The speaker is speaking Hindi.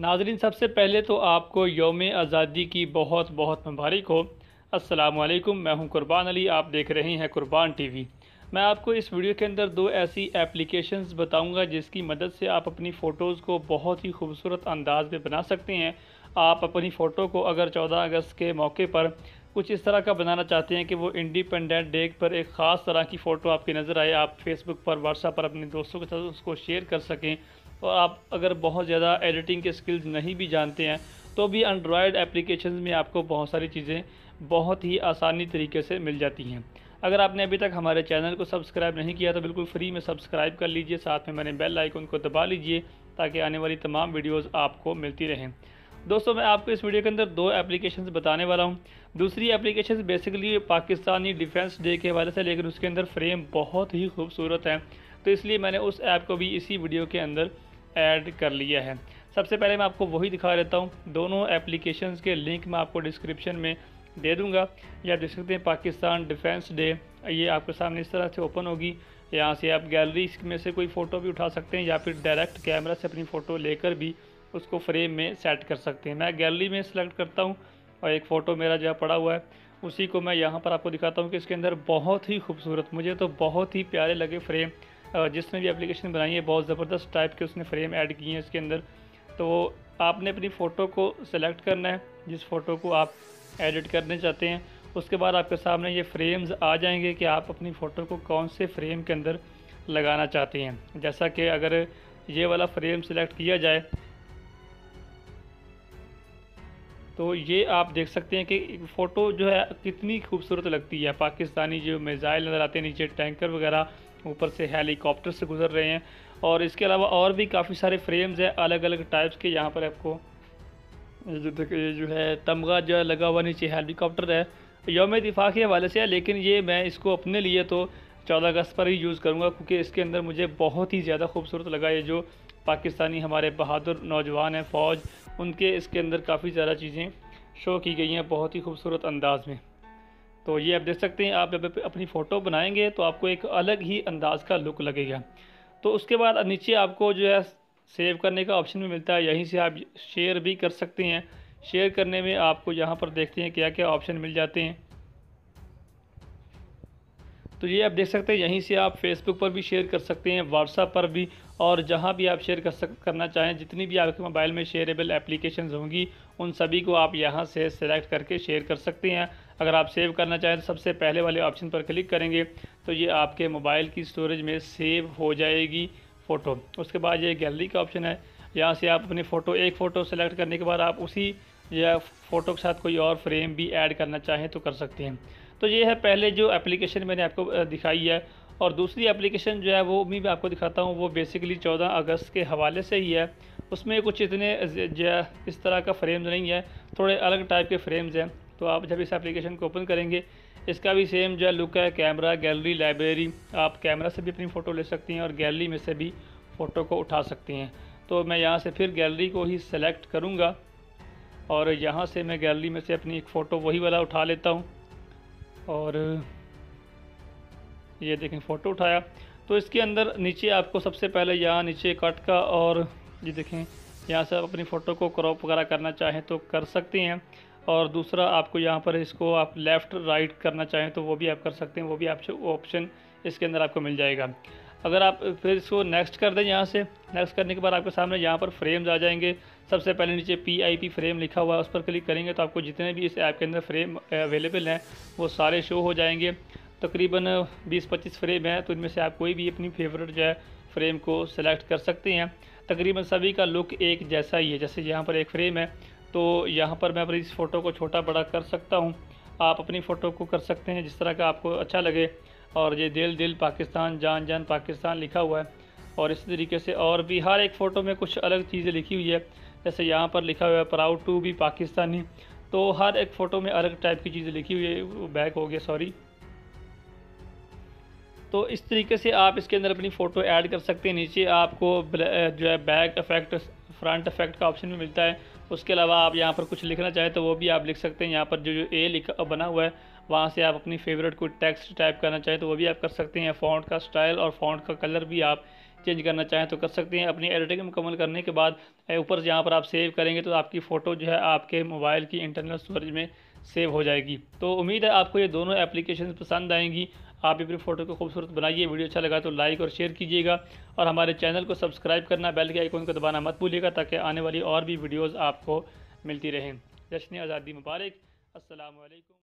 नाज़रीन, सबसे पहले तो आपको यौम आज़ादी की बहुत बहुत मुबारक हो। अस्सलामुअलैकुम, मैं हूं कुर्बान अली, आप देख रहे हैं कुर्बान टीवी। मैं आपको इस वीडियो के अंदर दो ऐसी एप्लीकेशंस बताऊंगा जिसकी मदद से आप अपनी फ़ोटोज़ को बहुत ही खूबसूरत अंदाज में बना सकते हैं। आप अपनी फ़ोटो को अगर 14 अगस्त के मौके पर कुछ इस तरह का बनाना चाहते हैं कि वो इंडिपेंडेंट डे पर एक ख़ास तरह की फ़ोटो आपकी नज़र आए, आप फेसबुक पर, व्हाट्सएप पर अपने दोस्तों के साथ उसको शेयर कर सकें। और आप अगर बहुत ज़्यादा एडिटिंग के स्किल्स नहीं भी जानते हैं तो भी एंड्रॉयड एप्लीकेशंस में आपको बहुत सारी चीज़ें बहुत ही आसानी तरीके से मिल जाती हैं। अगर आपने अभी तक हमारे चैनल को सब्सक्राइब नहीं किया तो बिल्कुल फ्री में सब्सक्राइब कर लीजिए, साथ में मैंने बेल आइकन को दबा लीजिए ताकि आने वाली तमाम वीडियोज़ आपको मिलती रहें। दोस्तों, मैं आपको इस वीडियो के अंदर दो एप्लीकेशंस बताने वाला हूं। दूसरी application basically Pakistani defence day के हवाले से, लेकिन उसके अंदर फ्रेम बहुत ही खूबसूरत है, तो इसलिए मैंने उस ऐप को भी इसी वीडियो के अंदर ऐड कर लिया है। सबसे पहले मैं आपको वही दिखा देता हूँ। दोनों एप्लीकेशंस के लिंक मैं आपको डिस्क्रिप्शन में दे दूँगा। या देख सकते हैं पाकिस्तान डिफेंस डे, ये आपके सामने इस तरह से ओपन होगी। यहाँ से आप गैलरी में से कोई फ़ोटो भी उठा सकते हैं या फिर डायरेक्ट कैमरा से अपनी फ़ोटो लेकर भी उसको फ्रेम में सेट कर सकते हैं। मैं गैलरी में सेलेक्ट करता हूँ और एक फ़ोटो मेरा जो पड़ा हुआ है उसी को मैं यहाँ पर आपको दिखाता हूँ कि इसके अंदर बहुत ही खूबसूरत, मुझे तो बहुत ही प्यारे लगे फ्रेम। जिसने भी एप्लीकेशन बनाई है बहुत ज़बरदस्त टाइप के उसने फ्रेम ऐड किए हैं इसके अंदर। तो आपने अपनी फ़ोटो को सिलेक्ट करना है, जिस फ़ोटो को आप एडिट करने चाहते हैं। उसके बाद आपके सामने ये फ्रेम्स आ जाएंगे कि आप अपनी फ़ोटो को कौन से फ्रेम के अंदर लगाना चाहते हैं। जैसा कि अगर ये वाला फ्रेम सिलेक्ट किया जाए तो ये आप देख सकते हैं कि फ़ोटो जो है कितनी खूबसूरत लगती है। पाकिस्तानी जो मिसाइल नज़र आते हैं, नीचे टैंकर वगैरह, ऊपर से हेलीकॉप्टर से गुजर रहे हैं। और इसके अलावा और भी काफ़ी सारे फ्रेम्स हैं अलग अलग टाइप्स के। यहाँ पर आपको ये जो है तमगा जो है लगा हुआ, नीचे हेलीकॉप्टर है, यौम दिफा के हवाले से है, लेकिन ये मैं इसको अपने लिए तो 14 अगस्त पर ही यूज़ करूँगा क्योंकि इसके अंदर मुझे बहुत ही ज़्यादा खूबसूरत लगा। ये जो पाकिस्तानी हमारे बहादुर नौजवान हैं फ़ौज, उनके इसके अंदर काफ़ी ज़्यादा चीज़ें शो की गई हैं बहुत ही खूबसूरत अंदाज में। तो ये आप देख सकते हैं, आप जब अपनी फ़ोटो बनाएंगे तो आपको एक अलग ही अंदाज़ का लुक लगेगा। तो उसके बाद नीचे आपको जो है सेव करने का ऑप्शन भी मिलता है, यहीं से आप शेयर भी कर सकते हैं। शेयर करने में आपको यहाँ पर देखते हैं क्या क्या ऑप्शन मिल जाते हैं। तो ये आप देख सकते हैं, यहीं से आप फेसबुक पर भी शेयर कर सकते हैं, व्हाट्सएप पर भी, और जहाँ भी आप शेयर करना चाहें, जितनी भी आपके मोबाइल में शेयरेबल एप्लीकेशंस होंगी उन सभी को आप यहाँ से सेलेक्ट करके शेयर कर सकते हैं। अगर आप सेव करना चाहें तो सबसे पहले वाले ऑप्शन पर क्लिक करेंगे तो ये आपके मोबाइल की स्टोरेज में सेव हो जाएगी फ़ोटो। उसके बाद ये गैलरी का ऑप्शन है, यहाँ से आप अपनी फ़ोटो, एक फ़ोटो सेलेक्ट करने के बाद आप उसी या फ़ोटो के साथ कोई और फ्रेम भी ऐड करना चाहें तो कर सकते हैं। तो ये है पहले जो एप्लीकेशन मैंने आपको दिखाई है। और दूसरी एप्लीकेशन जो है वो भी मैं आपको दिखाता हूँ, वो बेसिकली 14 अगस्त के हवाले से ही है। उसमें कुछ इतने जो है इस तरह का फ्रेम्स नहीं है, थोड़े अलग टाइप के फ्रेम्स हैं। तो आप जब इस एप्लीकेशन को ओपन करेंगे, इसका भी सेम जो है लुक है, कैमरा, गैलरी, लाइब्रेरी। आप कैमरा से भी अपनी फ़ोटो ले सकती हैं और गैलरी में से भी फ़ोटो को उठा सकती हैं। तो मैं यहाँ से फिर गैलरी को ही सेलेक्ट करूँगा और यहाँ से मैं गैलरी में से अपनी एक फ़ोटो वही वाला उठा लेता हूँ और ये देखें फ़ोटो उठाया। तो इसके अंदर नीचे आपको सबसे पहले यहाँ नीचे कट का, और ये देखें यहाँ से आप अपनी फ़ोटो को क्रॉप वगैरह करना चाहें तो कर सकते हैं। और दूसरा आपको यहाँ पर इसको आप लेफ़्ट राइट करना चाहें तो वो भी आप कर सकते हैं, वो भी आपको ऑप्शन इसके अंदर आपको मिल जाएगा। अगर आप फिर इसको नेक्स्ट कर दें, यहाँ से नेक्स्ट करने के बाद आपके सामने यहाँ पर फ्रेम्स आ जाएंगे। सबसे पहले नीचे PIP फ्रेम लिखा हुआ है, उस पर क्लिक करेंगे तो आपको जितने भी इस ऐप के अंदर फ्रेम अवेलेबल हैं वो सारे शो हो जाएंगे। तकरीबन 20-25 फ्रेम हैं, तो इनमें से आप कोई भी अपनी फेवरेट जो है फ्रेम को सेलेक्ट कर सकते हैं। तकरीबन सभी का लुक एक जैसा ही है। जैसे यहाँ पर एक फ्रेम है तो यहाँ पर मैं अपनी इस फ़ोटो को छोटा बड़ा कर सकता हूँ। आप अपनी फ़ोटो को कर सकते हैं जिस तरह का आपको अच्छा लगे। और ये दिल दिल पाकिस्तान, जान जान पाकिस्तान लिखा हुआ है। और इसी तरीके से और भी हर एक फ़ोटो में कुछ अलग चीज़ें लिखी हुई है। जैसे यहाँ पर लिखा हुआ है प्राउड टू बी पाकिस्तानी, तो हर एक फ़ोटो में अलग टाइप की चीज़ें लिखी हुई है। बैक हो गया, सॉरी। तो इस तरीके से आप इसके अंदर अपनी फ़ोटो ऐड कर सकते हैं। नीचे आपको जो है बैक इफ़ेक्ट, फ्रंट इफ़ेक्ट का ऑप्शन भी मिलता है। उसके अलावा आप यहाँ पर कुछ लिखना चाहें तो वो भी आप लिख सकते हैं। यहाँ पर जो ए लिखा बना हुआ है वहाँ से आप अपनी फेवरेट कोई टेक्स्ट टाइप करना चाहें तो वो भी आप कर सकते हैं। फ़ॉन्ट का स्टाइल और फ़ॉन्ट का कलर भी आप चेंज करना चाहें तो कर सकते हैं। अपनी एडिटिंग मुकम्मल करने के बाद ऊपर जहाँ पर आप सेव करेंगे तो आपकी फ़ोटो जो है आपके मोबाइल की इंटरनल स्टोरेज में सेव हो जाएगी। तो उम्मीद है आपको ये दोनों एप्लीकेशन पसंद आएंगी। आप अपनी फ़ोटो को खूबसूरत बनाइए। वीडियो अच्छा लगा तो लाइक और शेयर कीजिएगा और हमारे चैनल को सब्सक्राइब करना, बेल के आइकन को दबाना मत भूलिएगा ताकि आने वाली और भी वीडियोज़ आपको मिलती रहें। जश्न आज़ादी मुबारक। अस्सलामु अलैकुम।